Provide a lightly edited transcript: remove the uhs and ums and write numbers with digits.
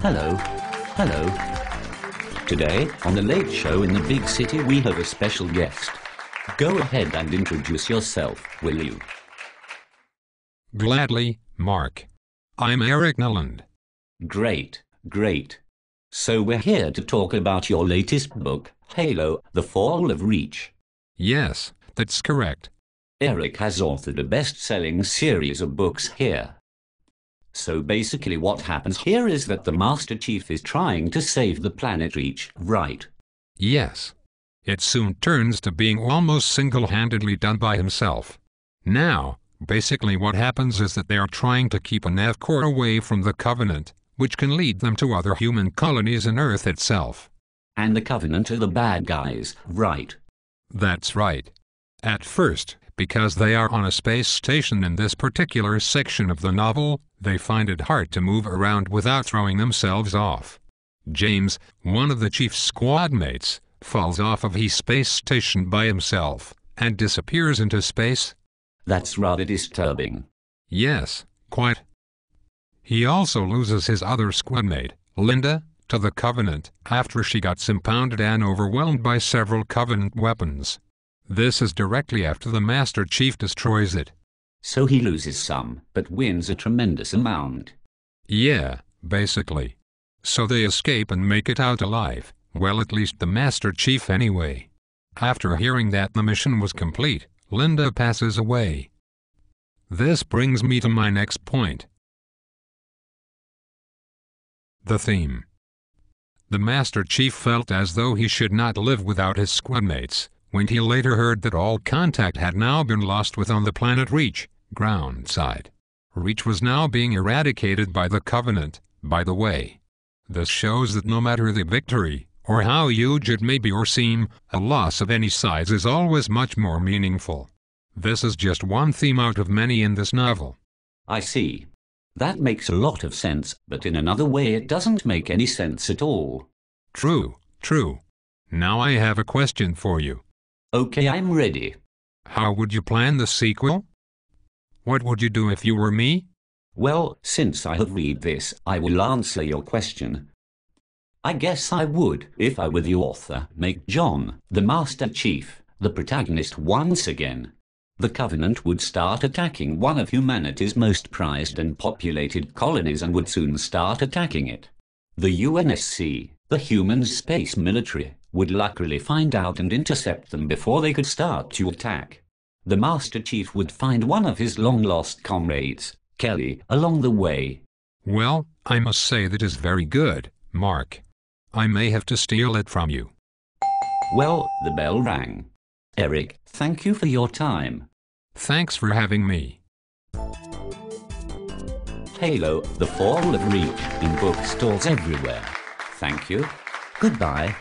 Hello. Hello. Today, on The Late Show in the big city, we have a special guest. Go ahead and introduce yourself, will you? Gladly, Mark. I'm Eric Nylund. Great, great. So we're here to talk about your latest book, Halo, The Fall of Reach. Yes, that's correct. Eric has authored a best-selling series of books here. So basically what happens here is that the Master Chief is trying to save the planet Reach, right? Yes. It soon turns to being almost single-handedly done by himself. Now, basically what happens is that they are trying to keep a nav core away from the Covenant, which can lead them to other human colonies in Earth itself. And the Covenant are the bad guys, right? That's right. At first, because they are on a space station in this particular section of the novel, they find it hard to move around without throwing themselves off. James, one of the Chief's squad mates, falls off of his space station by himself and disappears into space. That's rather disturbing. Yes, quite. He also loses his other squad mate, Linda, to the Covenant after she got impounded and overwhelmed by several Covenant weapons. This is directly after the Master Chief destroys it. So he loses some, but wins a tremendous amount. Yeah, basically. So they escape and make it out alive, well, at least the Master Chief anyway. After hearing that the mission was complete, Linda passes away. This brings me to my next point. The theme. The Master Chief felt as though he should not live without his squadmates, when he later heard that all contact had now been lost with on the planet Reach, ground side. Reach was now being eradicated by the Covenant, by the way. This shows that no matter the victory, or how huge it may be or seem, a loss of any size is always much more meaningful. This is just one theme out of many in this novel. I see. That makes a lot of sense, but in another way it doesn't make any sense at all. True, true. Now I have a question for you. Okay, I'm ready. How would you plan the sequel? What would you do if you were me? Well, since I have read this, I will answer your question. I guess I would, if I were the author, make John, the Master Chief, the protagonist once again. The Covenant would start attacking one of humanity's most prized and populated colonies and would soon start attacking it. The UNSC, the human space military, would luckily find out and intercept them before they could start to attack. The Master Chief would find one of his long-lost comrades, Kelly, along the way. Well, I must say that is very good, Mark. I may have to steal it from you. Well, the bell rang. Eric, thank you for your time. Thanks for having me. Halo, The Fall of Reach, in bookstores everywhere. Thank you. Goodbye.